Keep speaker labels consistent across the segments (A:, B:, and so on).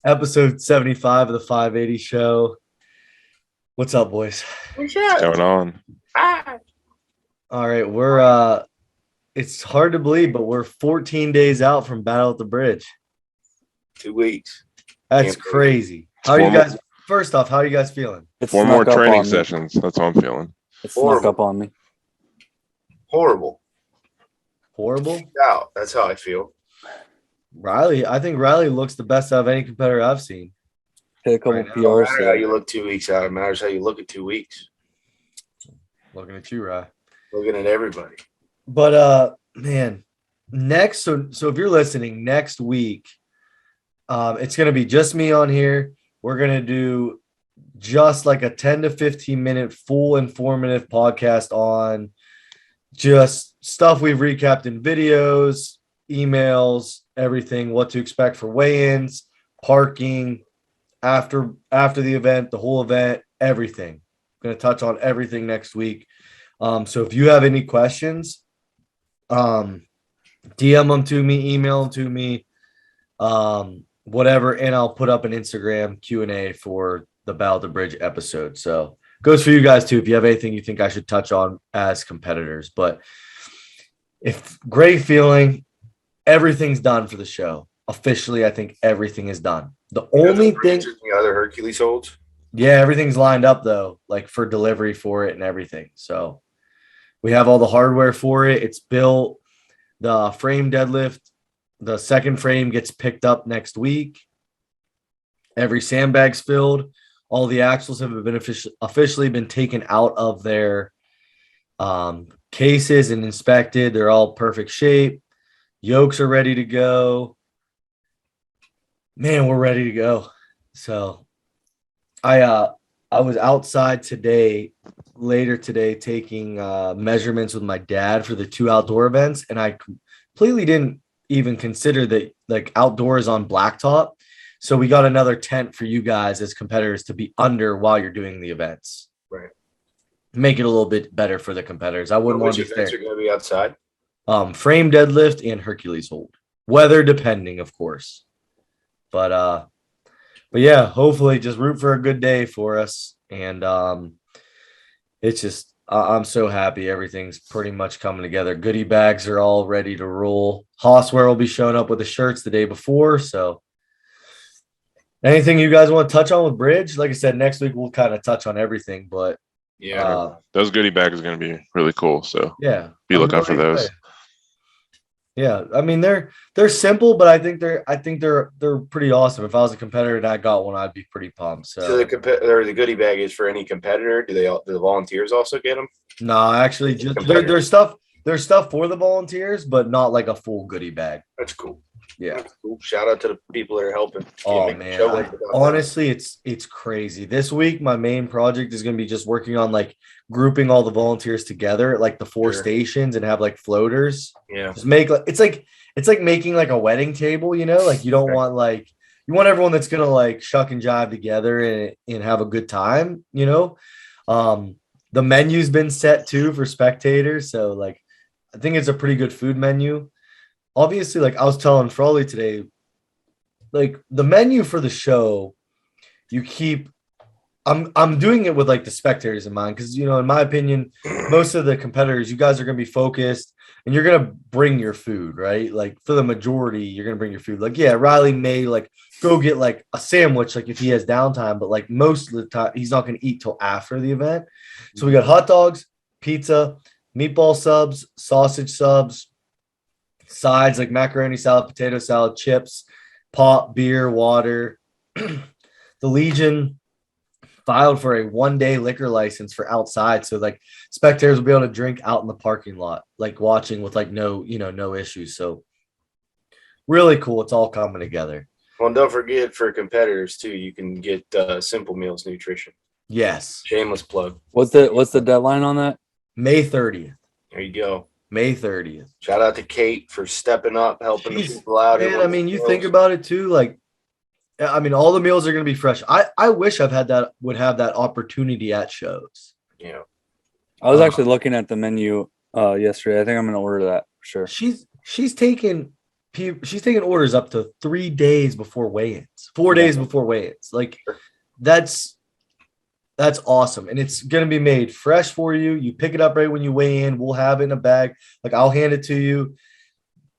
A: Episode 75 of the 580 show. What's up, boys?
B: What's going on?
A: All right, it's hard to believe, but we're 14 days out from Battle at the Bridge.
C: 2 weeks.
A: That's crazy. How are you guys? First off, how are you guys feeling?
B: It's 4 more training sessions. That's how I'm feeling.
D: It snuck up on me.
C: Horrible.
A: Horrible?
C: Out. That's how I feel.
A: I think Riley looks the best out of any competitor I've seen.
D: Hit a couple
A: Right now.
C: It
D: PRs.
C: doesn't matter how you look 2 weeks out. It matters how you look at 2 weeks.
A: Looking at you, Ry.
C: Looking at everybody.
A: But man, next, so if you're listening next week, it's gonna be just me on here. We're gonna do just like a 10 to 15 minute full informative podcast on just stuff we've recapped in videos, emails, everything, what to expect for weigh-ins, parking, after the event, the whole event, everything. I'm going to touch on everything next week. So if you have any questions, DM them to me, email them to me, whatever, and I'll put up an Instagram Q&A for the Battle of the Bridge episode. So goes for you guys too if you have anything you think I should touch on as competitors. But if great feeling, everything's done for the show. Officially, I think everything is done. The only thing,
C: the other Hercules holds.
A: yeah, everything's lined up though, like for delivery for it and everything. So we have all the hardware for it. It's built. The frame deadlift, the second frame gets picked up next week. Every sandbag's filled. All the axles have been officially been taken out of their cases and inspected. They're all perfect shape. Yokes are ready to go. Man, we're ready to go. So I was outside later today, taking measurements with my dad for the 2 outdoor events, and I completely didn't even consider that like outdoors on blacktop. So we got another tent for you guys as competitors to be under while you're doing the events.
C: Right.
A: Make it a little bit better for the competitors. I wouldn't want to be
C: events are going to be outside?
A: Frame deadlift and Hercules hold. Weather depending, of course. But yeah, hopefully just root for a good day for us. And it's just I'm so happy everything's pretty much coming together. Goodie bags are all ready to roll. Hossware will be showing up with the shirts the day before. So anything you guys want to touch on with Bridge? Like I said, next week we'll kind of touch on everything, but
C: yeah,
B: those goodie bags are going to be really cool. So
A: yeah,
B: be looking for those.
A: Excited. Yeah, I mean they're simple, but I think they're pretty awesome. If I was a competitor and I got one, I'd be pretty pumped. So
C: the goodie bag is for any competitor. Do the volunteers also get them?
A: No, actually, just there's stuff for the volunteers, but not like a full goodie bag.
C: That's cool.
A: Yeah.
C: That's cool. Shout out to the people that are helping.
A: Oh man, honestly, it's crazy. This week, my main project is going to be just working on like grouping all the volunteers together, at, like the 4 stations, and have like floaters.
C: Yeah.
A: Just make it's like making like a wedding table. You know, like you don't want like you want everyone that's gonna like shuck and jive together and have a good time. You know, the menu's been set too for spectators, so like I think it's a pretty good food menu. Obviously, like I was telling Frawley today, like the menu for the show, I'm doing it with like the spectators in mind because, you know, in my opinion, most of the competitors, you guys are going to be focused and you're going to bring your food, right? Like for the majority, you're going to bring your food. Like, yeah, Riley may like go get like a sandwich, like if he has downtime, but like most of the time he's not going to eat till after the event. So we got hot dogs, pizza, meatball subs, sausage subs, sides like macaroni salad, potato salad, chips, pop, beer, water. The Legion filed for a 1-day liquor license for outside, so like spectators will be able to drink out in the parking lot, like watching with like no issues. So really cool. It's all coming together.
C: Well, and don't forget for competitors too, you can get Simple Meals Nutrition.
A: Yes.
C: Shameless plug.
D: What's the deadline on that?
A: May 30th.
C: There you go.
A: May 30th.
C: Shout out to Kate for stepping up, helping the people out.
A: Man, I mean, you think about it too, like, I mean, all the meals are going to be fresh. I wish would have that opportunity at shows.
C: Yeah.
D: I was actually looking at the menu yesterday. I think I'm going to order that for sure.
A: She's taken she's taking orders up to 3 days before weigh-ins, 4 days before weigh-ins. Like that's awesome. And it's going to be made fresh for you. You pick it up right when you weigh in. We'll have it in a bag. Like I'll hand it to you.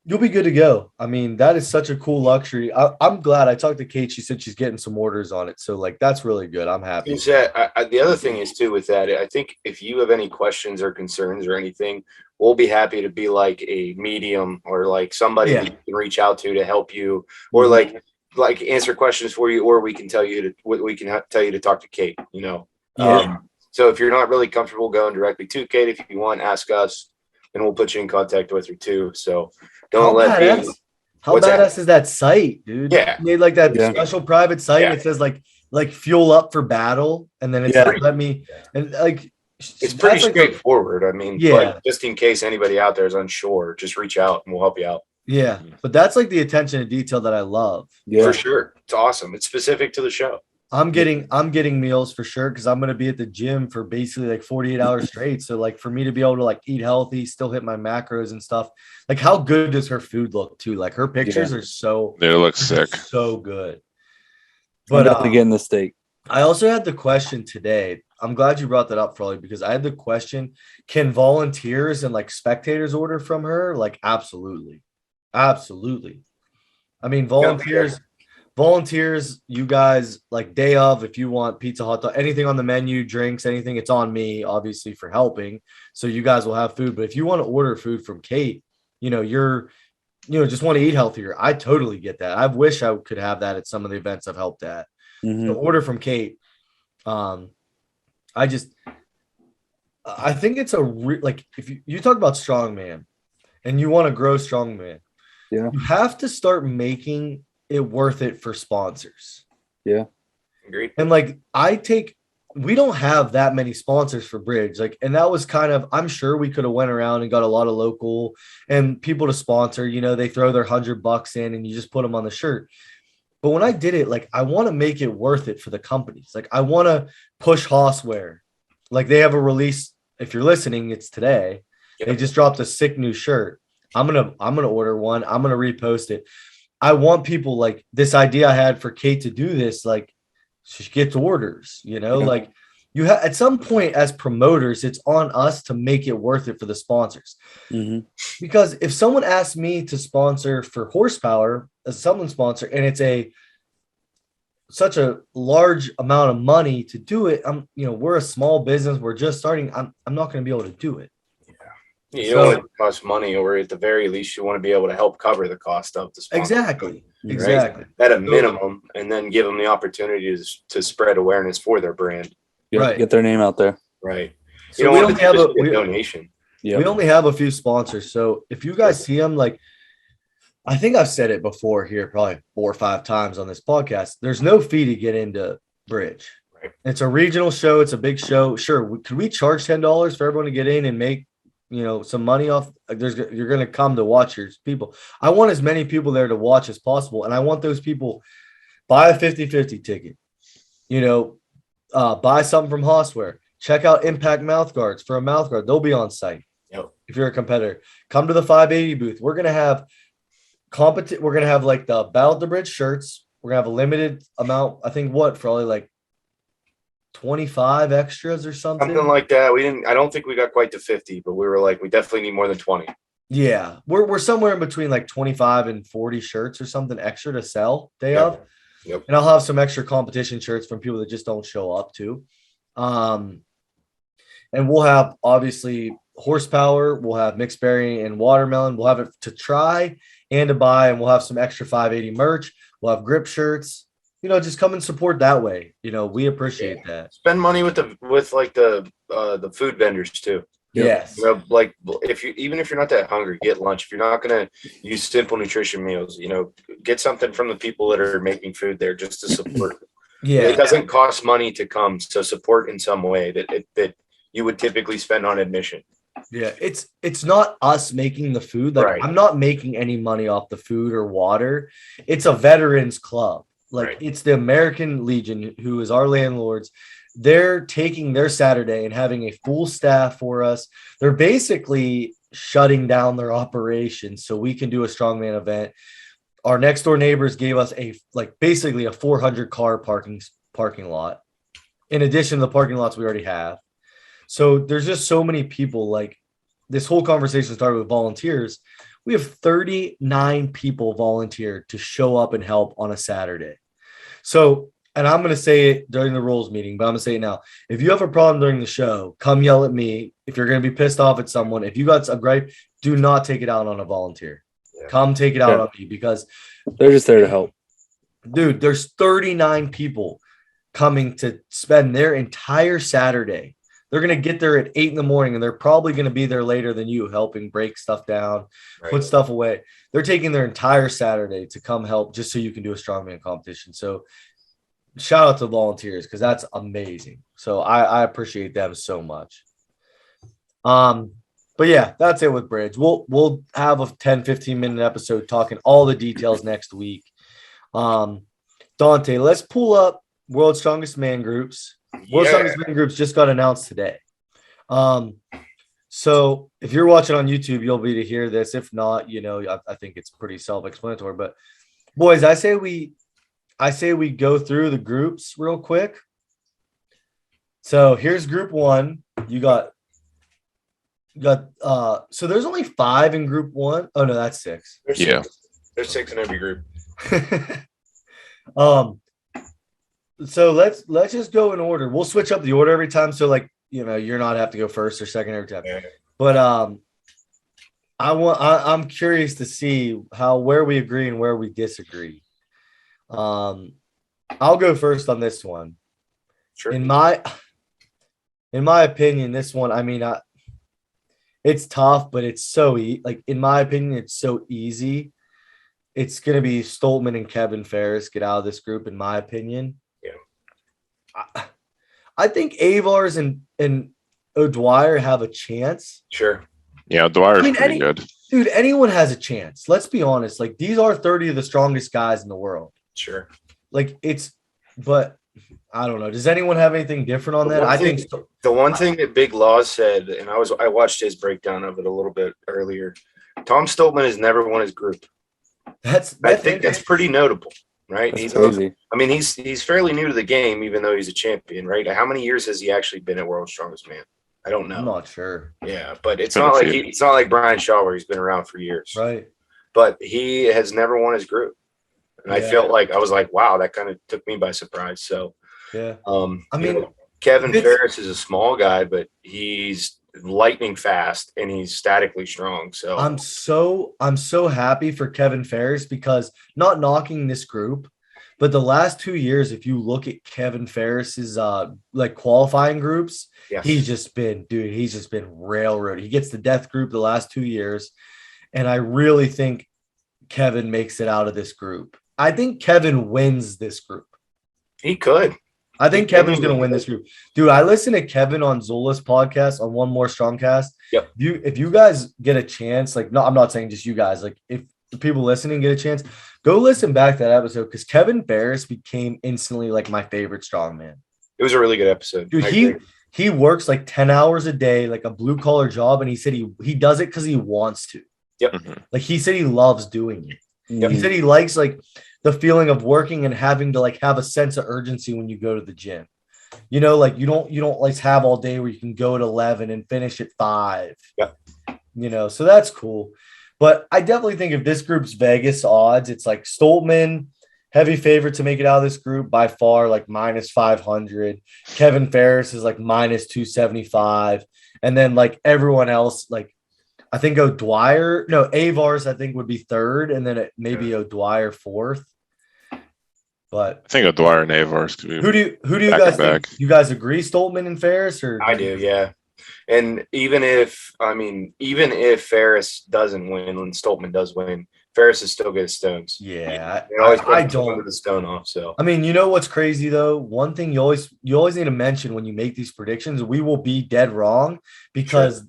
A: You'll be good to go. I mean, that is such a cool luxury. I'm glad. I talked to Kate. She said she's getting some orders on it. So like, that's really good. I'm happy.
C: The other thing is too with that, I think if you have any questions or concerns or anything, we'll be happy to be like a medium or like somebody that you can reach out to help you, or like answer questions for you, or we can tell you to talk to Kate, you know. So if you're not really comfortable going directly to Kate, if you want, ask us and we'll put you in contact with her too. So don't
A: how badass is that site, dude?
C: Yeah.
A: You made like that special private site. It says like fuel up for battle. And then it's like, let me, and like,
C: it's pretty straightforward. I mean, like, just in case anybody out there is unsure, just reach out and we'll help you out.
A: Yeah. But that's like the attention to detail that I love.
C: Yeah, for sure. It's awesome. It's specific to the show.
A: I'm getting meals for sure, because I'm going to be at the gym for basically like 48 hours straight. So like for me to be able to like eat healthy, still hit my macros and stuff. Like how good does her food look too? Like her pictures are
B: they look sick,
A: so good.
D: But getting the steak.
A: I also had the question today. I'm glad you brought that up, Frawley, because I had the question: can volunteers and like spectators order from her? Like absolutely. I mean, volunteers, you guys, like day of, if you want pizza, hot dog, anything on the menu, drinks, anything, it's on me, obviously, for helping. So you guys will have food. But if you want to order food from Kate, just want to eat healthier, I totally get that. I wish I could have that at some of the events I've helped at. So order from Kate. I think it's like if you talk about strongman and you want to grow strongman, you have to start making it worth it for sponsors.
C: Yeah. Agreed.
A: And like we don't have that many sponsors for Bridge. Like, and that was kind of, I'm sure we could have went around and got a lot of local and people to sponsor, they throw their $100 in and you just put them on the shirt. But when I did it, like, I want to make it worth it for the companies. Like I want to push Hosswear. Like they have a release. If you're listening, it's today. They just dropped a sick new shirt. I'm going to order one. I'm going to repost it. I want people, like this idea I had for Kate to do this, like she gets orders, like you have at some point as promoters, it's on us to make it worth it for the sponsors. Because if someone asks me to sponsor for Horsepower as someone sponsor, and it's such a large amount of money to do it, we're a small business. We're just starting. I'm not going to be able to do it.
C: Yeah, you don't want it to cost money, or at the very least, you want to be able to help cover the cost of the sponsor.
A: Exactly.
C: At a minimum, and then give them the opportunity to spread awareness for their brand.
D: Right. Get their name out there.
C: Right.
A: So you don't have a
C: donation.
A: We only have a few sponsors. So if you guys see them, like, I think I've said it before here, probably 4 or 5 times on this podcast, there's no fee to get into Bridge. Right. It's a regional show. It's a big show. Sure. Could we charge $10 for everyone to get in and make, some money off? You're going to come to watch your people. I want as many people there to watch as possible. And I want those people buy a 50-50 ticket, buy something from Hosswear, check out Impact mouth guards for a mouth guard. They'll be on site. If you're a competitor, come to the 580 booth. We're going to have we're going to have like the Battle of the Bridge shirts. We're going to have a limited amount. I think probably like 25 extras or something
C: like that. I don't think we got quite to 50, but we were like, we definitely need more than 20.
A: Yeah. We're somewhere in between like 25 and 40 shirts or something extra to sell day of.
C: Yep.
A: And I'll have some extra competition shirts from people that just don't show up to. And we'll have obviously Horsepower, we'll have mixed berry and watermelon. We'll have it to try and to buy, and we'll have some extra 580 merch. We'll have grip shirts. Just come and support that way. We appreciate that.
C: Spend money with the food vendors too.
A: Yes.
C: Like even if you're not that hungry, get lunch. If you're not going to use simple nutrition meals, get something from the people that are making food there just to support.
A: Yeah.
C: It doesn't cost money to come, so support in some way that you would typically spend on admission.
A: Yeah, it's not us making the food. Like I'm not making any money off the food or water. It's a veterans club. Like it's the American Legion, who is our landlords. They're taking their Saturday and having a full staff for us. They're basically shutting down their operation so we can do a strongman event. Our next door neighbors gave us basically a 400 car parking lot in addition to the parking lots we already have. So there's just so many people. Like, this whole conversation started with volunteers. We have 39 people volunteered to show up and help on a Saturday. So, and I'm going to say it during the rules meeting, but I'm going to say it now. If you have a problem during the show, come yell at me. If you're going to be pissed off at someone, if you got a gripe, do not take it out on a volunteer. Yeah. Come take it out on me, because
D: they're just there to help.
A: Dude, there's 39 people coming to spend their entire Saturday. They're going to get there at 8 a.m, and they're probably going to be there later than you, helping break stuff down, put stuff away. They're taking their entire Saturday to come help just so you can do a strongman competition. So shout out to volunteers, because that's amazing. So I appreciate them so much. But yeah, that's it with Bridge. We'll have a 10-15-minute episode talking all the details next week. Dante, let's pull up World's Strongest Man groups. World's Strongest Man groups just got announced today. So if you're watching on YouTube, you'll be to hear this. If not, I think it's pretty self-explanatory. But boys, I say we go through the groups real quick. So here's group 1. You got so there's only 5 in group 1. Oh no, that's 6.
C: There's 6 in every group.
A: So let's just go in order. We'll switch up the order every time, so you're not have to go first or second every time. Yeah. But I'm curious to see where we agree and where we disagree. I'll go first on this one.
C: Sure.
A: In my opinion, this one, it's tough, but it's so in my opinion, it's so easy. It's gonna be Stoltman and Kevin Ferris get out of this group, in my opinion.
C: Yeah.
A: I think Avars and O'Dwyer have a chance.
C: Sure.
B: Yeah, Dwyer's pretty good.
A: Dude, anyone has a chance. Let's be honest. These are 30 of the strongest guys in the world.
C: Sure.
A: But I don't know. Does anyone have anything different on that? I think
C: the one thing that Big Law said, and I watched his breakdown of it a little bit earlier. Tom Stoltman has never won his group. I think that's pretty notable, right?
D: That's crazy.
C: He's fairly new to the game, even though he's a champion, right? How many years has he actually been at World's Strongest Man? I don't know.
A: I'm not sure.
C: Yeah, but it's not like Brian Shaw, where he's been around for years,
A: right?
C: But he has never won his group, and I felt like I was like, wow, that kind of took me by surprise. So
A: yeah,
C: Kevin Ferris is a small guy, but he's lightning fast and he's statically strong. So
A: I'm so happy for Kevin Ferris, because not knocking this group, but the last 2 years, if you look at Kevin Ferris's qualifying groups, he's just been railroaded. He gets the death group the last 2 years, and I really think Kevin makes it out of this group. I think Kevin wins this group.
C: He could.
A: I think Kevin's going to win this group. Dude, I listened to Kevin on Zola's podcast on One More Strongcast.
C: Yep.
A: If you guys get a chance, no, I'm not saying just you guys, if the people listening get a chance, go listen back to that episode, because Kevin Ferris became instantly my favorite strongman.
C: It was a really good episode.
A: Dude, he works 10 hours a day, a blue collar job. And he said he does it because he wants to.
C: Yep.
A: He said he loves doing it.
C: Yep.
A: He said he likes the feeling of working and having to have a sense of urgency when you go to the gym. You don't have all day where you can go at 11 and finish at 5.
C: Yeah.
A: So that's cool. But I definitely think if this group's Vegas odds, it's Stoltman, heavy favorite to make it out of this group by far, minus 500. Kevin Ferris is minus 275. And then everyone else, I think Avars, I think, would be 3rd, and then maybe O'Dwyer 4th. But
B: I think O'Dwyer and Avars could be.
A: Who do you guys think? You guys agree, Stoltman and Ferris? Or
C: I do, yeah. And even if Ferris doesn't win and Stoltman does win, Ferris is still good at stones.
A: Yeah,
C: I don't the stone off. So
A: what's crazy though? One thing you always need to mention when you make these predictions, we will be dead wrong because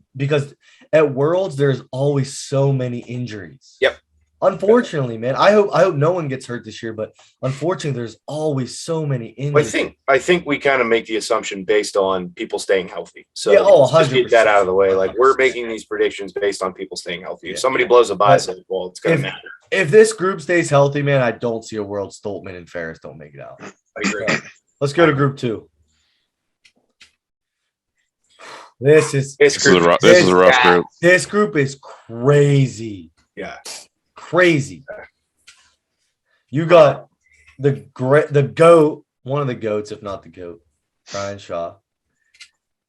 A: at Worlds there's always so many injuries.
C: Yep.
A: Unfortunately, man. I hope no one gets hurt this year, but unfortunately, there's always so many injuries.
C: I think we kind of make the assumption based on people staying healthy. So
A: Yeah,
C: let's just get that
A: 100%.
C: out of the way. Like we're making these predictions based on people staying healthy. If somebody blows a bicep, well, it's gonna matter.
A: If this group stays healthy, man, I don't see a world Stoltman and Ferris don't make it out.
C: I agree.
A: Let's go to group 2. This is
B: a rough group.
A: This group is crazy.
C: Yeah.
A: Crazy. You got the GOAT, one of the GOATs, if not the GOAT, Brian Shaw.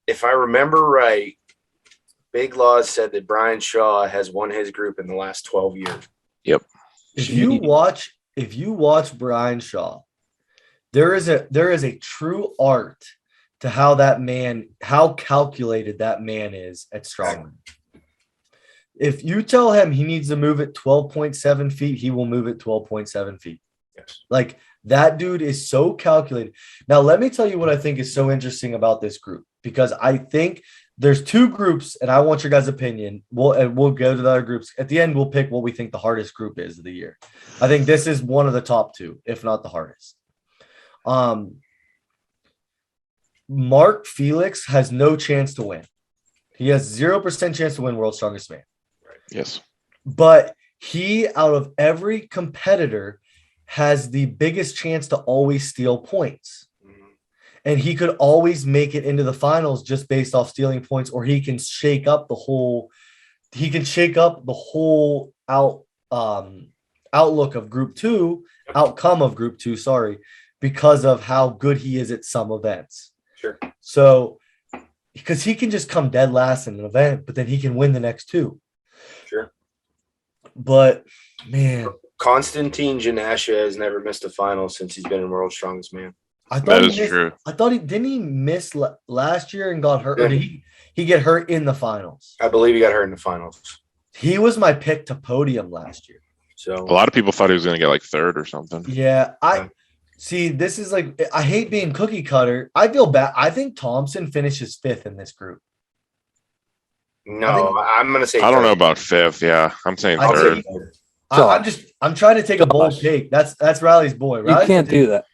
C: If I remember right, Big Laws said that Brian Shaw has won his group in the last 12 years.
B: Yep.
A: If you watch Brian Shaw, there is a true art to how calculated that man is at strongman. If you tell him he needs to move at 12.7 feet, he will move at 12.7 feet.
C: Yes.
A: Like that dude is so calculated. Now, let me tell you what I think is so interesting about this group, because I think there's 2 groups and I want your guys' opinion. We'll go to the other groups. At the end, we'll pick what we think the hardest group is of the year. I think this is one of the top 2, if not the hardest. Mark Felix has no chance to win. He has 0% chance to win World's Strongest Man.
B: Yes.
A: But he, out of every competitor, has the biggest chance to always steal points. And he could always make it into the finals just based off stealing points, or he can shake up the whole outlook of group 2, outcome of group 2, sorry, because of how good he is at some events.
C: Sure.
A: So, because he can just come dead last in an event, but then he can win the next 2.
C: Sure.
A: But man,
C: Konstantin Janasha has never missed a final since he's been in World's Strongest Man.
B: That is true.
A: I thought didn't he miss last year and got hurt, or did he get hurt in the finals?
C: I believe he got hurt in the finals.
A: He was my pick to podium last year.
C: So
B: a lot of people thought he was going to get like 3rd or something.
A: Yeah, see. This is like, I hate being cookie cutter. I feel bad. I think Thompson finishes 5th in this group.
C: No, I'm going to say.
B: I don't know about 5th. Yeah, I'm saying 3rd.
A: I'm trying to take a bold take. That's Riley's boy, right?
D: You can't do that.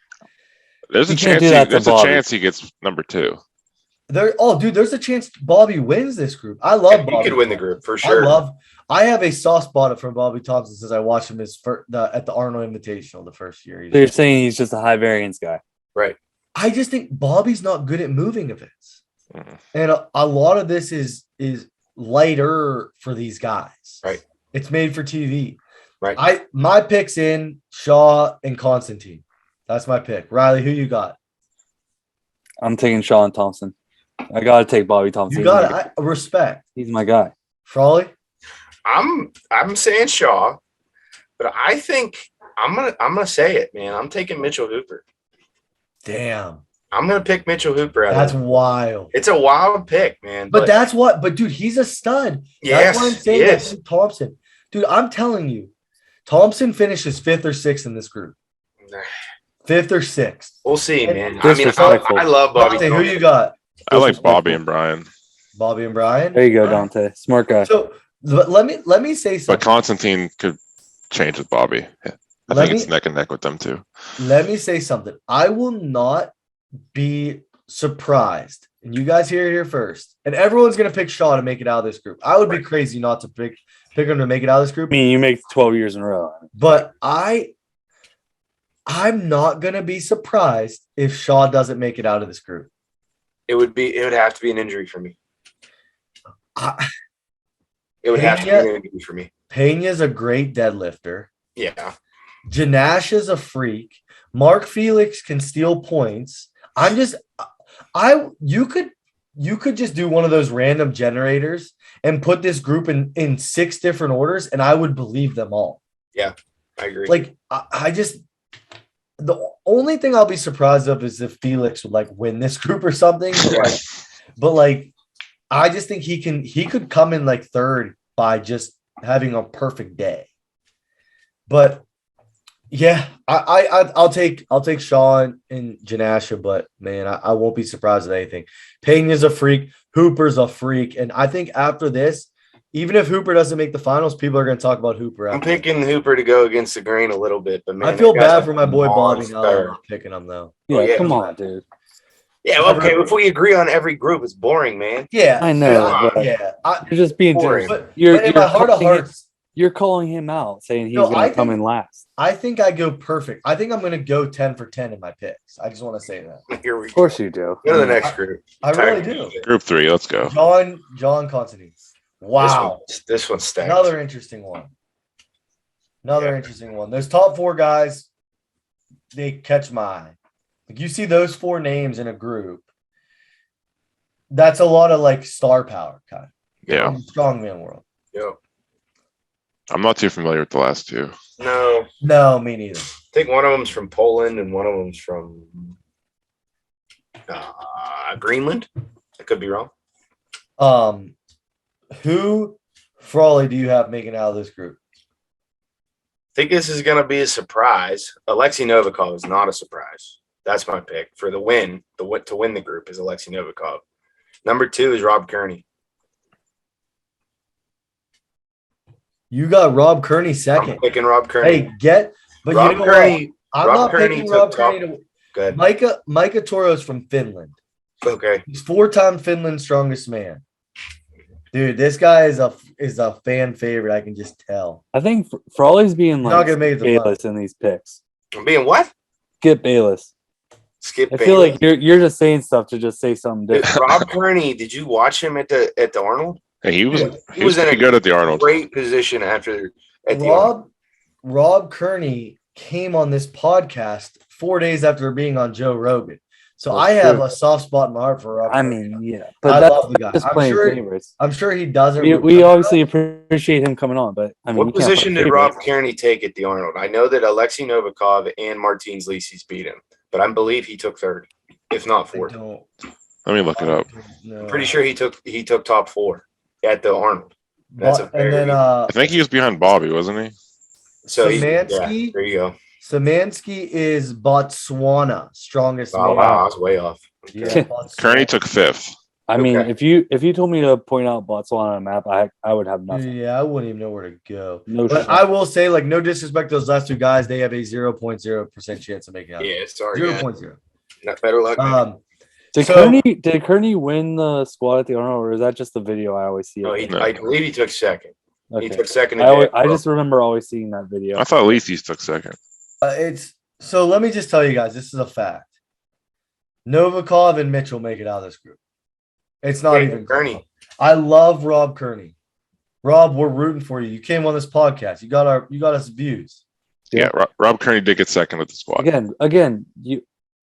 B: There's a chance he gets number 2.
A: There's a chance Bobby wins this group. I love Bobby.
C: He could win the group for sure.
A: I have a soft spot for Bobby Thompson since I watched him at the Arnold Invitational the first year.
D: So you're saying he's just a high variance guy,
C: right?
A: I just think Bobby's not good at moving events, and a lot of this is lighter for these guys.
C: Right.
A: It's made for TV.
C: Right.
A: My pick's in Shaw and Constantine. That's my pick. Riley, who you got?
D: I'm taking Shaw and Thompson. I gotta take Bobby Thompson.
A: You got it. Respect.
D: He's my guy.
A: Frawley?
C: I'm saying Shaw, but I think I'm gonna say it, man. I'm taking Mitchell Hooper.
A: Damn.
C: I'm gonna pick Mitchell Hooper.
A: That's wild.
C: It's a wild pick, man.
A: But that's what. But dude, he's a stud.
C: Yes,
A: that's why I'm saying that's Thompson. Dude, I'm telling you, Thompson finishes 5th or 6th in this group. 5th or 6th.
C: We'll see, man. I mean, I love Bobby.
A: Dante, who you got?
B: I like Bobby and Brian.
A: Bobby and Brian.
D: There you go, Dante. Smart guy.
A: So let me say something.
B: But Constantine could change with Bobby. I think it's neck and neck with them too.
A: Let me say something. I will not be surprised, and you guys hear it here first. And everyone's gonna pick Shaw to make it out of this group. I would be crazy not to pick him to make it out of this group.
D: I mean, you make 12 years in a row.
A: But I'm not gonna be surprised if Shaw doesn't make it out of this group.
C: It would have to be an injury for me. It would have to be an injury for me.
A: Peña's a great deadlifter.
C: Yeah.
A: Janash is a freak. Mark Felix can steal points. You could just do one of those random generators and put this group in 6 different orders, and I would believe them all.
C: Yeah, I agree.
A: Like the only thing I'll be surprised of is if Felix would win this group or something. But I just think he could come in 3rd by just having a perfect day. But yeah, I'll take Sean and Janasha, but man, I won't be surprised at anything. Peña's a freak, Hooper's a freak, and I think after this, Even if Hooper doesn't make the finals, people are going to talk about Hooper.
C: I'm
A: After.
C: picking Hooper to go against the grain a little bit, but man,
A: I feel
C: that guy's
A: bad
C: a
A: for my boy Bobby now that
C: monster.
A: I'm picking him though.
D: Yeah,
C: yeah.
D: come on, dude.
C: Yeah, okay. If we agree on every group, it's boring, man.
A: Yeah,
D: I know,
A: I-
D: but
A: yeah.
D: you're just being
C: Boring.
D: generous.
A: But
D: You're
A: in my heart of
D: calling
A: hearts,
D: you're calling him out, saying he's
A: No,
D: going
A: I
D: to come
A: think-
D: in last.
A: I think I go perfect. I think I'm going to go 10 for 10 in my picks. I just want to say that.
C: Here we
D: Of course you do.
C: go to the next group.
A: I really do.
B: Group 3, let's go.
A: John Constantine. Wow.
C: This one's stacked.
A: Another interesting one. Interesting one. Those top 4 guys, they catch my eye. Like you see those 4 names in a group. That's a lot of like star power kind of.
B: Yeah.
A: In the strongman world.
C: Yep.
B: I'm not too familiar with the last 2.
C: No,
A: No, me neither.
C: I think one of them's from Poland and one of them's from Greenland. I could be wrong.
A: Who Frawley do you have making out of this group?
C: I think this is going to be a surprise. Alexei Novikov is not a surprise. That's my pick for the win. To win the group is Alexei Novikov. Number 2 is Rob Kearney.
A: You got Rob Kearney second.
C: I'm picking Rob Kearney.
A: Hey, but
C: Rob
A: you know
C: Kearney.
A: what? I'm
C: Rob
A: not
C: Kearney
A: picking Rob
C: took top-
A: Kearney to
C: Go ahead.
A: Micah Toro's from Finland.
C: Okay.
A: He's 4-time Finland's strongest man. Dude, this guy is a fan favorite. I can just tell.
D: I think Frawley's being
A: Not
D: like
A: gonna make the
D: Bayless in these picks.
C: I'm being what?
D: Skip Bayless.
C: Skip
D: I feel
C: Bayless.
D: like you're just saying stuff to just say something different.
C: Rob Kearney, did you watch him at the Arnold?
B: Hey, he was
C: was in
B: pretty
C: a
B: good at the Arnold.
C: Great position at the Arnold.
A: Rob Kearney came on this podcast 4 days after being on Joe Rogan. So
D: That's
A: I have
D: true.
A: a soft spot in my heart for Rob.
D: I
A: Kearney.
D: mean, yeah,
A: I
D: but that's
A: love the guy.
D: just
A: I'm
D: playing
A: sure,
D: favorites.
A: I'm sure he doesn't.
D: We obviously appreciate him coming on, but I mean,
C: What
D: you can't play
C: position did Rob
D: favorites.
C: Kearney take at the Arnold? I know that Alexei Novikov and Martins Lisis beat him, but I believe he took 3rd, if not
A: I
C: 4th.
A: don't
B: Let me look it up.
A: know.
C: Pretty sure he took top 4 at the Arnold. That's a
A: And then
B: I think he was behind Bobby, wasn't he?
C: So
A: Szymanski?
C: there you go.
A: Szymanski is Botswana strongest
C: Oh
A: man.
C: wow, I was way off.
A: Yeah, Botswana.
B: Kearney took 5th.
D: I mean,
C: Okay.
D: if you told me to point out Botswana on a map, I would have nothing.
A: Yeah, I wouldn't even know where to go.
D: No
A: But
D: shit.
A: I will say, like, no disrespect to those last 2 guys, they have a 0.0% chance of making out.
C: Yeah, sorry.
A: 0.0.
C: Not better luck. man.
D: Did Kearney win the squad at the Arnold, or is that just the video I always see?
C: No,
D: of it?
C: I believe he took 2nd.
D: Okay.
C: He took 2nd.
D: I just remember always seeing that video.
B: I thought Lisis took 2nd.
A: It's so. Let me just tell you guys, this is a fact. Novikov and Mitchell make it out of this group. It's not even
C: Kearney.
A: close. I love Rob Kearney. Rob, we're rooting for you. You came on this podcast. You got us views.
B: Yeah, Rob Kearney did get 2nd with the squad.
D: Again,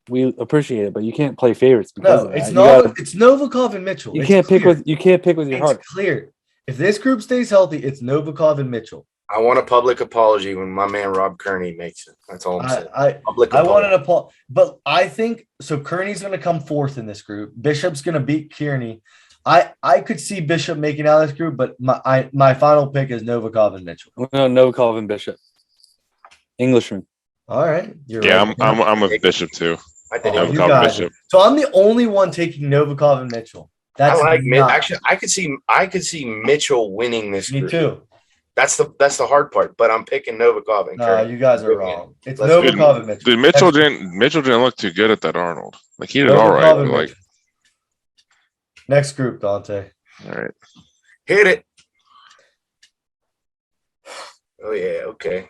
D: we appreciate it, but you can't play favorites because
A: No,
D: of
A: it's
D: that.
A: not. It's Novikov and Mitchell.
D: You
A: It's
D: can't pick
A: clear.
D: with your heart.
A: It's clear. If this group stays healthy, it's Novikov and Mitchell.
C: I want a public apology when my man Rob Kearney makes it. That's all I'm saying. Public
A: I
C: apology.
A: wanted to pull, but I think so. Kearney's going to come 4th in this group. Bishop's going to beat Kearney. I could see Bishop making out of this group, but my final pick is Novikov and Mitchell.
D: No, Calvin Bishop, Englishman.
A: All right, you're
B: Yeah,
A: right.
B: I'm with Bishop too.
C: I think
A: Oh,
B: I'm
A: you
B: Calvin
A: guys
B: Bishop.
A: So I'm the only one taking Novikov and Mitchell. That's
C: I like
A: nuts.
C: actually I could see Mitchell winning this
A: Me
C: group.
A: too.
C: That's the hard part, but I'm picking Novikov and
A: No,
C: Kearney.
A: you guys are wrong. It's
C: Let's do it.
A: Novikov and Mitchell.
B: Dude, Mitchell didn't look too good at that Arnold. Like he did all right,
A: Novikov
B: but
A: and
B: like
A: Mitchell. Next group, Dante.
B: all right.
C: Hit it. Oh yeah, okay.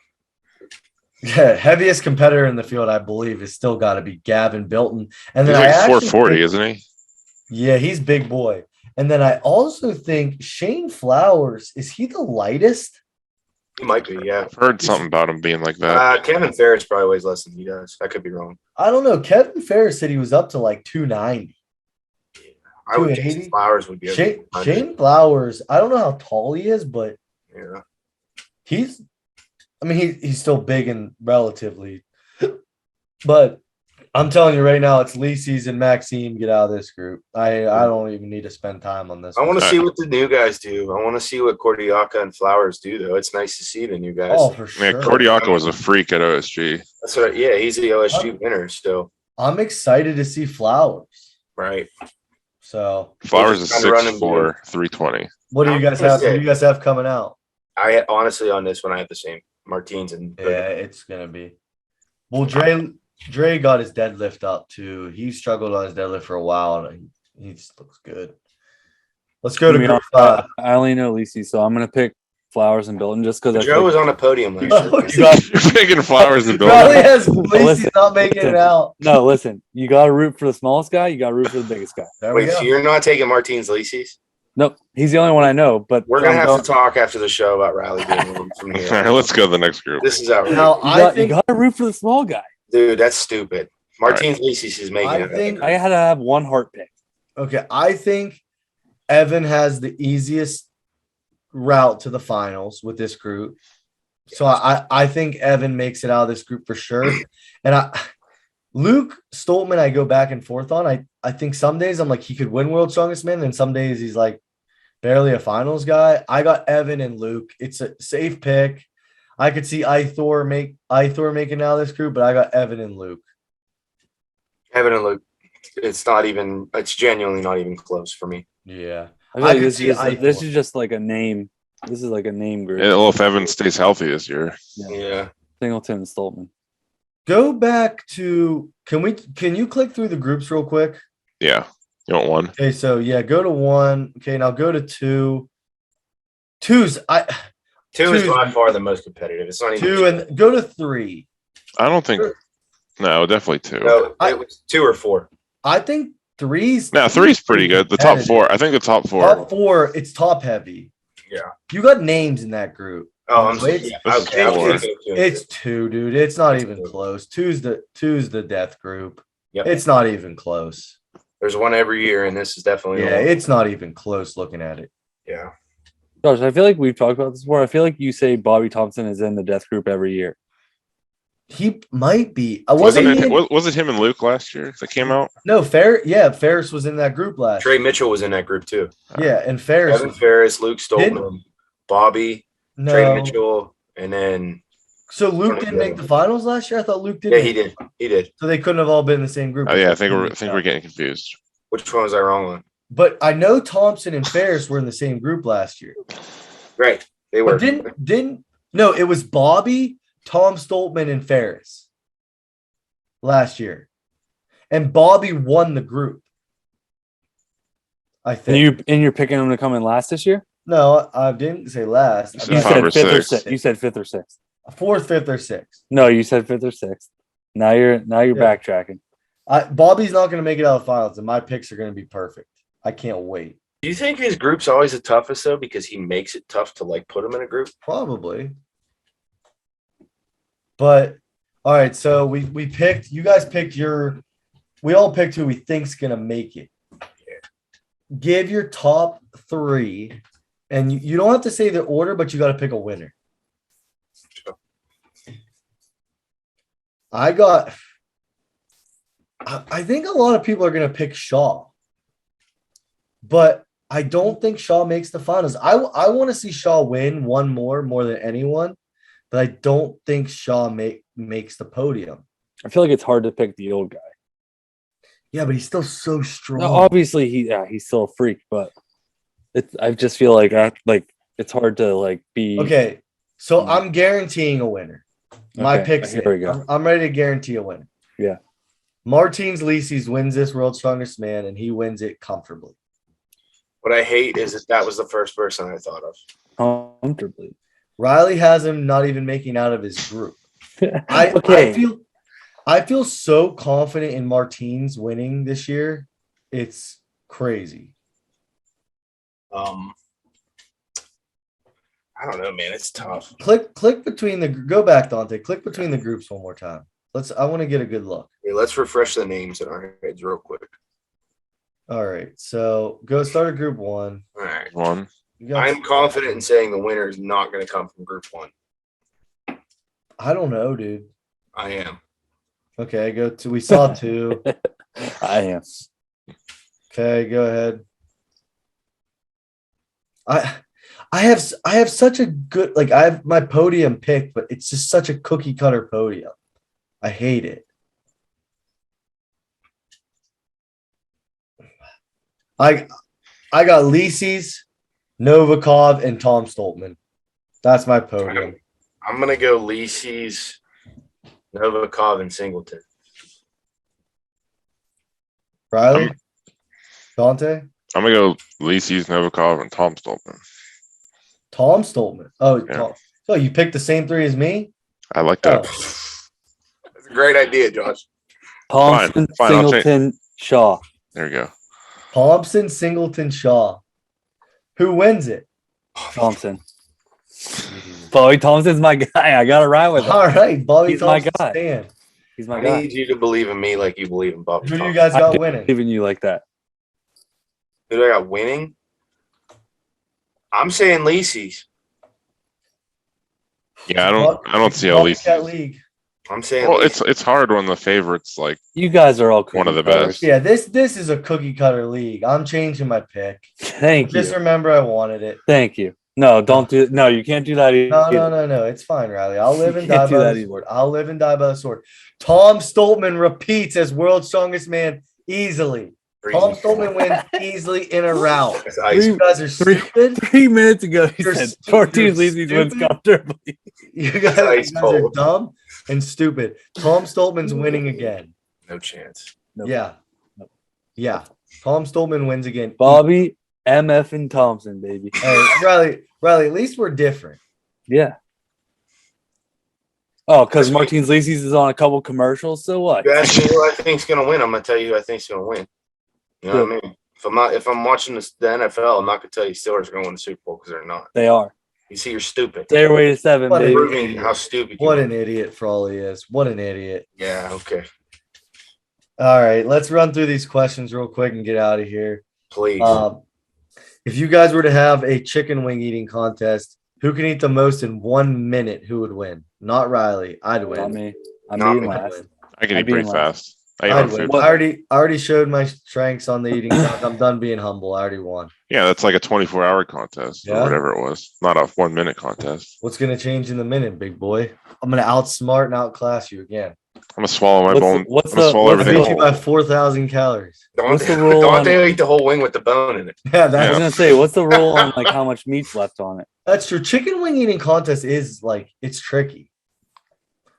A: Yeah, heaviest competitor in the field, I believe, is still got to be Gavin Bilton. And
B: He's
A: then
B: like
A: I actually
B: 440,
A: think-
B: isn't he?
A: Yeah, he's big boy. And then I also think Shane Flowers, is he the lightest?
C: He might be, yeah.
B: I've heard something about him being like that.
C: Kevin Ferris probably weighs less than he does. I could be wrong.
A: I don't know. Kevin Ferris said he was up to like 290.
C: I would
A: 280?
C: guess Flowers would be
A: Shane Flowers, I don't know how tall he is, but
C: Yeah.
A: he's still big and relatively. But I'm telling you right now, it's Lisis and Maxime get out of this group. I don't even need to spend time on this.
C: I want to
B: All
C: see
B: right.
C: what the new guys do. I want to see what Cordiaca and Flowers do, though. It's nice to see the new guys.
A: Oh, for sure.
B: Man, Cordiaca was a freak at OSG.
C: That's what. Yeah, he's the OSG winner still.
A: I'm excited to see Flowers.
C: Right.
A: So
B: Flowers is
C: Kinda running
B: 6'4", 320.
A: what do you guys have? What do you guys have coming out?
C: I honestly on this one I have the same Martins and
A: Yeah, it's gonna be. Well, Dre got his deadlift up too. He struggled on his deadlift for a while, and he just looks good. Let's go to group 5.
D: I only know Lisi, so I'm gonna pick Flowers and Bilton just because I
C: Joe was on a podium last
A: Oh,
C: year.
D: you got
B: You're picking Flowers and
A: Riley
B: building.
A: has Lacey's not making it out.
D: no. Listen, you gotta root for the smallest guy. You gotta root for the biggest guy.
A: There we
C: Wait, so
A: go.
C: you're not taking Martins Lisi's?
D: Nope, he's the only one I know. But
C: We're gonna
D: I'm
C: have to talk after the show about Riley being moved from
B: All
C: here.
B: right, let's go to the next group.
C: This is outrageous.
A: Now
D: You gotta root for the small guy.
C: Dude, that's stupid. Martins Lisi's is making
A: I
C: it.
A: think
D: I had to have one heart pick.
A: okay. I think Evan has the easiest route to the finals with this group. So I think Evan makes it out of this group for sure. And Luke Stoltman, I go back and forth on. I think some days I'm like he could win World's Strongest Man, and some days he's like barely a finals guy. I got Evan and Luke. It's a safe pick. I could see Ithor making out of this group, but I got Evan and Luke.
C: Evan and Luke, it's genuinely not even close for me.
A: Yeah.
D: I feel like
A: could
D: this
A: see
D: is
A: Ithor.
D: just like a name. This is like a name group.
B: Yeah, well, if Evan stays healthy this year.
C: Yeah.
D: Singleton and Stoltman.
A: Go back to can you click through the groups real quick?
B: Yeah. You want one?
A: Okay, so yeah, go to 1. Okay, now go to 2. Two is by
C: far the most competitive. It's not even
A: 2 and go to 3.
B: I don't think. No, definitely 2.
C: No, it was 2 or 4.
A: I think 3's
B: No, 3's pretty good. The top 4. I think the top 4.
A: Top 4, it's top heavy.
C: Yeah.
A: You got names in that group.
C: Oh, I'm
A: Wait,
C: sorry. Yeah,
B: This is
C: okay.
B: four.
A: It's 2, dude. It's not even
C: 2.
A: close. Two's the death group.
C: Yep.
A: It's not even close.
C: There's one every year, and this is definitely
A: Yeah,
C: one.
A: it's not even close looking at it.
C: Yeah.
D: Josh, I feel like we've talked about this before. I feel like you say Bobby Thompson is in the death group every year.
A: He might be.
B: Was
A: Wasn't he?
B: it him and Luke last year that came out?
A: No, Ferris was in that group last.
C: Trey Mitchell was in that group too.
A: Yeah, and Ferris.
C: Evan Ferris, Luke Stoltman, Bobby,
A: No.
C: Trey Mitchell, and then
A: So Luke didn't make the finals last year? I thought Luke did.
C: yeah, he did. He did.
A: So they couldn't have all been in the same group.
B: Oh yeah, I think we're getting confused.
C: Which one was I wrong on?
A: But I know Thompson and Ferris were in the same group last year.
C: Right. They were.
A: But no, it was Bobby, Tom Stoltman, and Ferris last year. And Bobby won the group. I think.
D: And you're picking him to come in last this year?
A: No, I didn't say last.
B: You
A: I
B: said
D: You
A: said
B: five
D: said
B: or
D: fifth or
B: six.
D: sixth. You said fifth or sixth.
A: 4th, 5th, or 6th.
D: No, you said fifth or sixth. Now you're
A: Yeah.
D: backtracking.
A: Bobby's not going to make it out of the finals, and my picks are going to be perfect. I can't wait.
C: Do you think his group's always the toughest though? Because he makes it tough to like put him in a group.
A: Probably. But all right, so we picked. You guys picked we all picked who we think's gonna make it. Give your top 3, and you don't have to say the order, but you got to pick a winner. I think a lot of people are gonna pick Shaw, but I don't think Shaw makes the finals. I want to see Shaw win one more than anyone, but I don't think Shaw makes the podium.
D: I feel like it's hard to pick the old guy.
A: Yeah, but he's still so strong.
D: No, obviously, he's still a freak, but I just feel like it's hard to be
A: Okay, so I'm guaranteeing a winner. My
D: Okay,
A: picks.
D: here we go.
A: I'm ready to guarantee a winner.
D: Yeah.
A: Martins Lisi's wins this World's Strongest Man, and he wins it comfortably.
C: What I hate is that was the first person I thought of.
D: comfortably.
A: Riley has him not even making out of his group.
D: Okay.
A: I feel so confident in Martins winning this year. It's crazy.
C: I don't know, man. It's tough.
A: Click between go back, Dante. Click between the groups one more time. I want to get a good look.
C: Okay, let's refresh the names in our heads real quick.
A: All right. So go start at group 1.
C: All right.
B: 1.
A: You got-
C: I'm confident in saying the winner is not going to come from group 1.
A: I don't know, dude.
C: I am.
A: Okay, we saw 2.
D: I am.
A: Okay, go ahead. I have such a good I have my podium picked, but it's just such a cookie cutter podium. I hate it. I got Lisi's, Novikov, and Tom Stoltman. That's my podium.
C: I'm gonna go Lisi's, Novikov, and Singleton.
A: Riley? Dante?
B: I'm gonna go Lisi's, Novikov, and Tom Stoltman.
A: Tom Stoltman. Oh,
B: Yeah.
A: Tom. So you picked the same three as me?
B: I like that.
C: That's a great idea, Josh.
D: Thompson,
B: Fine, I'll change-
D: Singleton, Shaw.
B: There you go.
A: Thompson, Singleton, Shaw. Who wins it?
D: Thompson. Bobby Thompson's my guy. I gotta ride with him.
A: All right, Bobby
D: He's my
A: Thompson.
D: guy.
A: Stand.
D: He's my
C: I
D: guy.
C: need you to believe in me like you believe in Bobby.
A: Who do you
C: Thompson.
A: guys
D: I
A: got
D: do
A: winning?
D: believe in you like that.
C: Who do I got winning? I'm saying Lisi's.
B: Yeah, I don't see how
A: Bobby's got
B: Lisi's.
A: league.
C: I'm saying
B: Well,
C: Lisi's.
B: it's hard when the favorites like
D: You guys are all
B: One of the
D: cookie cutters.
B: best.
A: Yeah, this is a cookie cutter league. I'm changing my pick.
D: Thank
A: Just
D: you.
A: remember I wanted it.
D: Thank you. No, don't do. No, you can't do that either.
A: No. It's fine, Riley. I'll live
D: You
A: and
D: can't
A: die
D: do
A: by
D: that
A: the
D: either.
A: sword. I'll live and die by the sword. Tom Stoltman repeats as world's strongest man easily. Tom Stoltman wins easily in a round.
C: That's ice.
A: You guys are stupid.
D: 3 minutes ago, he
A: You're
D: said
A: stu-
D: 14
A: you're
D: Lisi's wins
A: stupid.
D: comfortably.
A: You guys
C: ice
A: are
C: cold.
A: dumb and stupid. Tom Stoltman's winning again.
C: No chance.
D: Nope.
A: Yeah.
D: Nope.
A: Yeah. Tom Stoltman wins again.
D: Bobby, MF, and Thompson, baby.
A: Hey, Riley, at least we're different.
D: Yeah. Oh, because Martinez Lisi's is on a couple commercials. So what?
C: You ask me who I think's gonna win, I'm gonna tell you who I think's gonna win. You know what I mean? If I'm watching the NFL, I'm not gonna tell you Steelers are gonna win the Super Bowl because they're not.
D: They are.
C: You see, you're stupid.
D: Stairway to 7,
A: What a-
D: baby.
C: Proving how stupid you
A: What
C: are.
A: an idiot Frawley is. What an idiot.
C: Yeah, okay.
A: All right, let's run through these questions real quick and get out of here.
C: Please.
A: If you guys were to have a chicken wing eating contest, who can eat the most in 1 minute? Who would win? Not Riley. I'd win.
D: Not me. I'm
C: Not
D: being
C: me.
A: I'd
D: last.
A: win.
B: I can
D: I'd
B: eat
D: be
B: pretty
D: in
B: fast. I eat
A: I'd
B: on
A: win.
B: food.
A: I already showed my strengths on the eating contest. I'm done being humble. I already won.
B: Yeah, that's like a 24-hour contest
A: Yeah.
B: or whatever it was. Not a 1 minute contest.
A: What's gonna change in the minute, big boy? I'm gonna outsmart and outclass you again.
B: I'm gonna swallow my
D: What's
B: bone.
D: the- what's
B: I'm gonna
D: the-
B: swallow
D: what's
A: I
D: the-
B: everything
A: beat you
B: whole.
A: by 4,000 calories.
D: What's the rule
C: Don't
D: on-
C: they eat the whole wing with the bone in it?
A: Yeah,
D: I was
A: that's
D: gonna say, what's the rule on like how much meat's left on it?
A: That's true. Chicken wing eating contest is like it's tricky.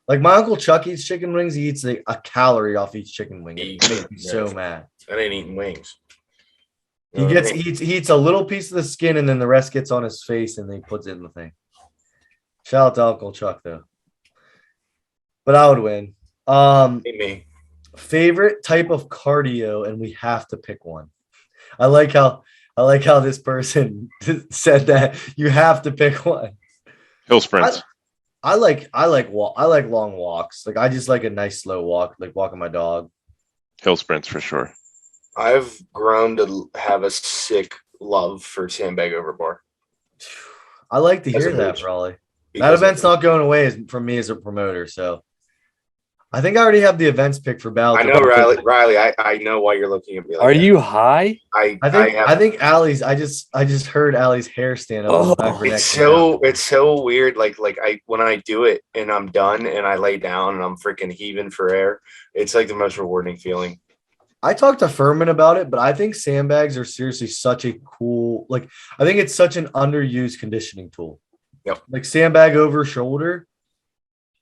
A: Like my uncle Chuck eats chicken wings. He eats like a calorie off each chicken wing. It makes me so mad.
C: That ain't eating wings.
A: He eats a little piece of the skin and then the rest gets on his face and then he puts it in the thing. Shout out to Uncle Chuck though. But I would win.
C: Me.
A: Favorite type of cardio, and we have to pick one. I like how this person said that you have to pick one.
B: Hill sprints.
A: I like long walks. Like I just like a nice slow walk, like walking my dog.
B: Hill sprints for sure.
C: I've grown to have a sick love for sandbag over bar.
A: I like to
C: As
A: hear
C: a
A: that,
C: bitch.
A: Raleigh. That
C: Because
A: event's not going away from me as a promoter. So I think I already have the events picked for Battle.
C: I know, Riley. I know why you're looking at me. Like
D: Are
C: that.
D: you high?
A: I think Allie's. I just heard Allie's hair stand up. on the back of her neck.
C: It's so weird. Like when I do it and I'm done and I lay down and I'm freaking heaving for air. It's like the most rewarding feeling.
A: I talked to Furman about it, but I think sandbags are seriously such a cool. Like I think it's such an underused conditioning tool.
C: Yep.
A: Like sandbag over shoulder.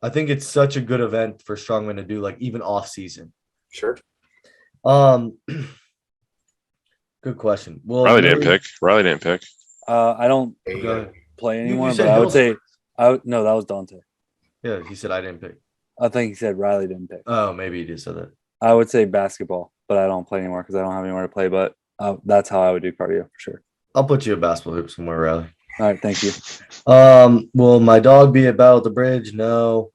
A: I think it's such a good event for strongmen to do, like even off season.
C: Sure.
A: Good question. Well,
B: Riley didn't pick.
D: I don't
C: There you
A: Go
C: go.
A: ahead.
D: play
A: You
D: anymore,
A: said
D: but I would
A: Hill
D: say no, that was Dante.
A: Yeah, he said I didn't pick.
D: I think he said Riley didn't pick.
A: Oh, maybe he did say that.
D: I would say basketball, but I don't play anymore because I don't have anywhere to play. But that's how I would do cardio for sure.
A: I'll put you a basketball hoop somewhere, Riley.
D: All right, thank you.
A: Will my dog be at Battle at the Bridge? No.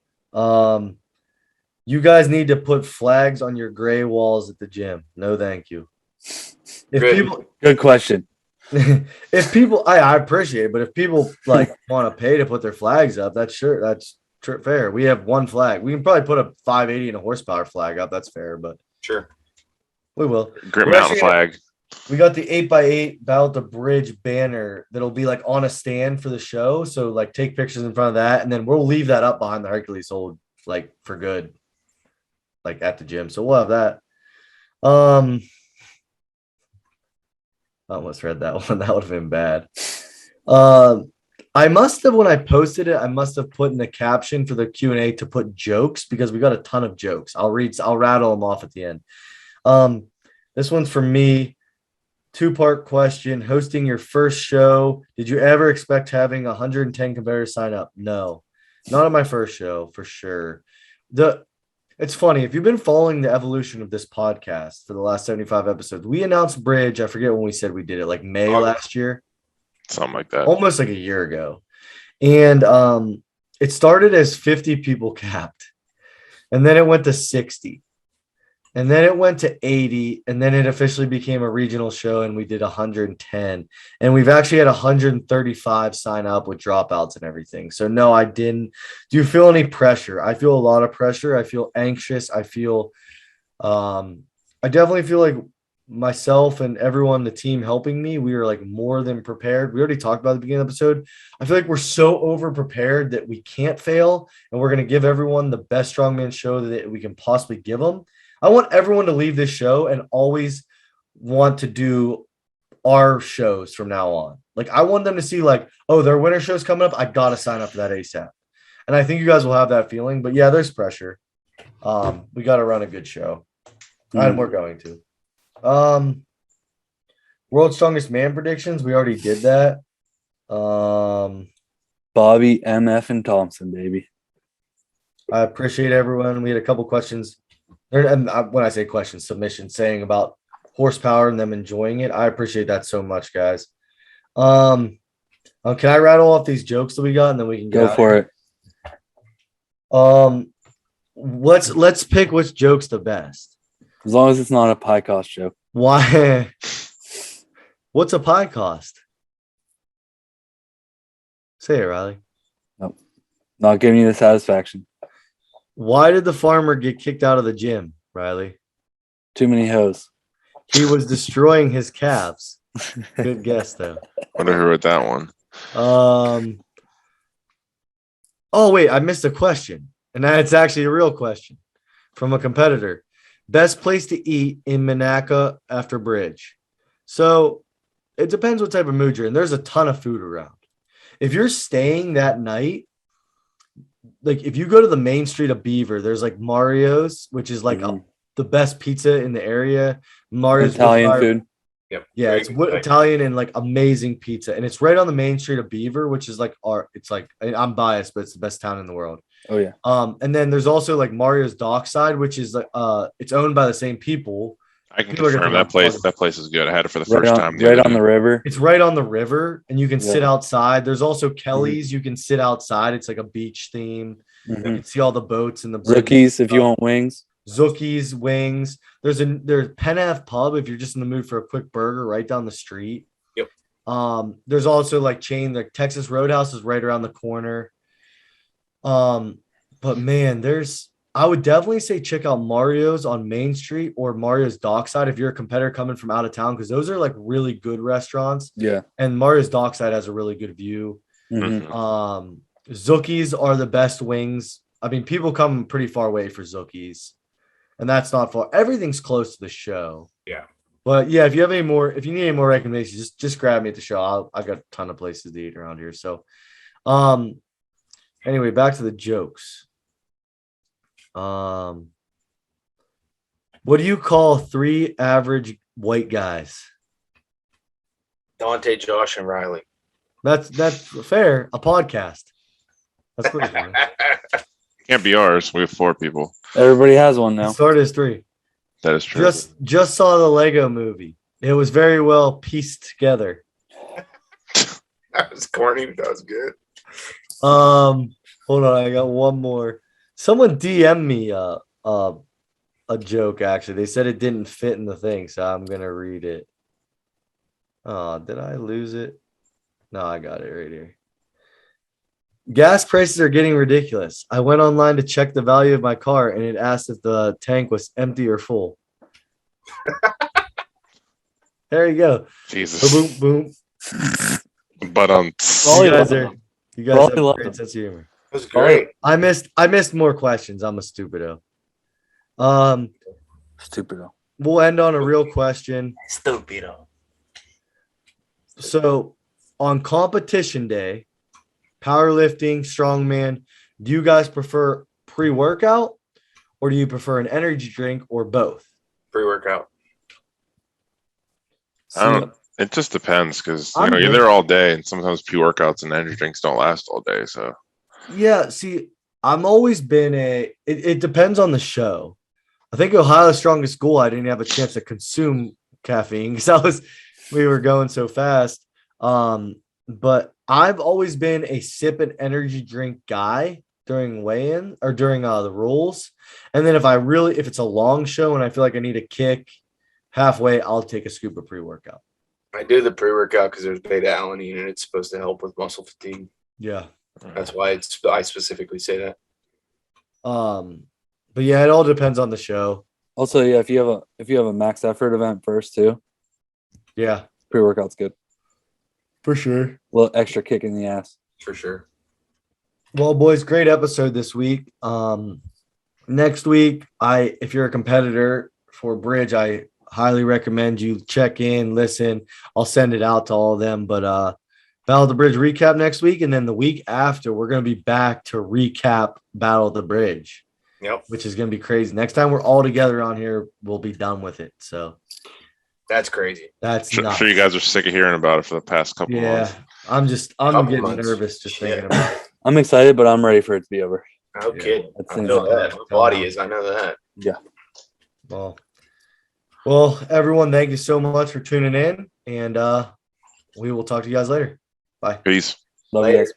A: You guys need to put flags on your gray walls at the gym. No, thank you. If
C: Good.
A: people
D: Good question.
A: if people I appreciate it, but if people like want to pay to put their flags up, that's fair. We have one flag. We can probably put a 580 and a horsepower flag up. That's fair, but
C: Sure.
A: we will.
B: Grit
A: We're
B: Mountain
A: actually
B: flag.
A: We got the 8x8 Battle at the Bridge banner that'll be like on a stand for the show. So like take pictures in front of that, and then we'll leave that up behind the Hercules hold like for good, like at the gym. So we'll have that. I almost read that one. That would have been bad. I must have, when I posted it, I must have put in the caption for the Q&A to put jokes because we got a ton of jokes. I'll rattle them off at the end. This one's for me. 2-part question. Hosting your first show. Did you ever expect having 110 competitors sign up? No, not on my first show for sure. It's funny. If you've been following the evolution of this podcast for the last 75 episodes, we announced Bridge. I forget when we said we did it, like May last year.
B: Something like that.
A: Almost like a year ago. And it started as 50 people capped. And then it went to 60. And then it went to 80. And then it officially became a regional show and we did 110. And we've actually had 135 sign up with dropouts and everything. So no, I didn't. Do you feel any pressure? I feel a lot of pressure. I feel anxious. I feel I definitely feel like myself and everyone on the team helping me, we are like more than prepared. We already talked about at the beginning of the episode. I feel like we're so over prepared that we can't fail, and we're going to give everyone the best strongman show that we can possibly give them. I want everyone to leave this show and always want to do our shows from now on. Like, I want them to see like, oh, their winter show's coming up. I got to sign up for that ASAP. And I think you guys will have that feeling, but yeah, there's pressure. We got to run a good show. And we're going to. World's Strongest Man predictions. We already did that.
D: Bobby, MF, and Thompson, baby.
A: I appreciate everyone. We had a couple questions. And when I say questions, submissions, saying about horsepower and them enjoying it. I appreciate that so much, guys. Can I rattle off these jokes that we got and then we can
D: go for it?
A: Let's pick which joke's the best.
D: As long as it's not a pie cost joke.
A: Why? What's a pie cost? Say it, Riley.
D: Nope. Not giving you the satisfaction.
A: Why did the farmer get kicked out of the gym, Riley?
D: Too many hoes.
A: He was destroying his calves. Good guess, though.
B: Wonder who wrote that one.
A: Oh, wait, I missed a question. And that's actually a real question from a competitor. Best place to eat in Monaca after Bridge. So it depends what type of mood you're in. There's a ton of food around. If you're staying that night, like if you go to the main street of Beaver, there's like Mario's, which is like the best pizza in the area. Mario's
D: Italian food.
C: Yep.
A: Yeah, it's Italian and like amazing pizza. And it's right on the main street of Beaver, which is like it's like, I'm biased, but it's the best town in the world.
D: Oh yeah.
A: And then there's also like Mario's Dockside, which is it's owned by the same people.
B: I can confirm that place. That place is good. I had it for the first time.
D: Right on the river.
A: It's right on the river, and you can sit outside. There's also Kelly's. You can sit outside. It's like a beach theme. You can see all the boats and the
D: Zookies if you want wings.
A: Zookies, wings. There's Penaf Pub if you're just in the mood for a quick burger right down the street.
C: Yep.
A: There's also like Texas Roadhouse is right around the corner. But man, I would definitely say check out Mario's on Main Street or Mario's Dockside if you're a competitor coming from out of town, because those are like really good restaurants.
D: Yeah. And
A: Mario's Dockside has a really good view. Zookies are the best wings. I mean, people come pretty far away for Zookies, and that's not far. Everything's close to the show.
C: Yeah.
A: But yeah, if you need any more recommendations, just grab me at the show. I've got a ton of places to eat around here. So, anyway, back to the jokes. What do you call 3 average white guys?
C: Dante, Josh, and Riley.
A: That's fair. A podcast. That's pretty funny.
B: Can't be ours. We have 4 people.
D: Everybody has one now.
A: It started as 3.
B: That is true.
A: Just saw the Lego movie. It was very well pieced together.
C: That was corny. That was good.
A: Hold on, I got one more. Someone DM'd me a joke. Actually, they said it didn't fit in the thing, so I'm gonna read it. Oh, did I lose it? No, I got it right here. Gas prices are getting ridiculous. I went online to check the value of my car, and it asked if the tank was empty or full. There you go.
B: Jesus.
A: Boom, boom.
B: But
A: you guys have a great sense of humor.
C: It was great.
A: I missed more questions. I'm a stupido.
D: Stupido.
A: We'll end on a real question.
C: Stupido.
A: So on competition day, powerlifting, strongman, do you guys prefer pre-workout or do you prefer an energy drink or both?
C: Pre-workout.
B: I don't. It just depends because
A: I'm
B: you're
A: good.
B: there all day, and sometimes pre-workouts and energy drinks don't last all day. So
A: Yeah, see, I'm always been it depends on the show. I think Ohio's Strongest Goal, I didn't have a chance to consume caffeine because we were going so fast. But I've always been a sip and energy drink guy during weigh-in or during the rules. And then if it's a long show and I feel like I need a kick halfway, I'll take a scoop of pre-workout.
C: I do the pre-workout because there's beta-alanine and it's supposed to help with muscle fatigue.
A: Yeah.
C: That's why I specifically say that.
A: But yeah, it all depends on the show.
D: Also, yeah, if you have a max effort event first too,
A: Yeah,
D: pre-workout's good.
A: for sure.
D: A little extra kick in the ass.
C: For sure.
A: Well, boys, great episode this week. Next week, if you're a competitor for Bridge, I highly recommend you check in, listen. I'll send it out to all of them. But Battle of the Bridge recap next week, and then the week after, we're going to be back to recap Battle of the Bridge.
C: Yep.
A: Which is going to be crazy. Next time we're all together on here, we'll be done with it. So
C: that's crazy.
A: That's
B: I'm sure you guys are sick of hearing about it for the past couple months.
A: I'm getting
C: months.
A: nervous just thinking about it.
D: I'm excited, but I'm ready for it to be over.
C: No kidding.
D: That's
C: I know that. My body is. I know that.
D: Yeah.
A: Well, everyone, thank you so much for tuning in, and we will talk to you guys later. Bye.
B: Peace.
D: Love you
C: Later.
D: guys.